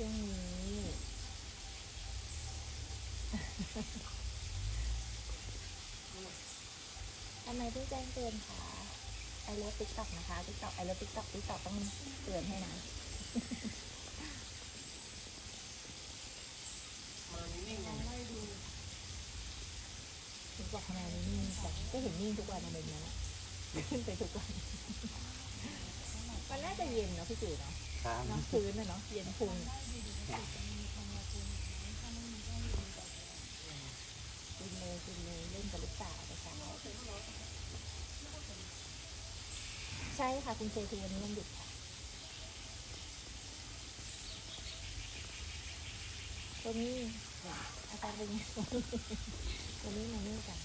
ช่วงนี้ทำไมเพิ่งแจ้งเตือนคะไอเลิฟติ๊กต็อกนะคะติ๊กต็อกไอเลิฟติ๊กต็อกต้องเตือนให้นะติ๊กต็อกทำไมนิ่งจังก็เห็นนิ่งทุกวันอะไรเงี้ยขึ้นไปทุกวันมันน่าจะเย็นเนาะพี่จิ๋วเนาะ ครับ เนาะพื้นเนาะเย็นพุงกินเลยเล่นกับลูกสาวไปเช้าใช่ค่ะคุณเจทีวันนี้วันหยุดค่ะตัวนี้อาการเป็นไงตัวนี้มานี่กัน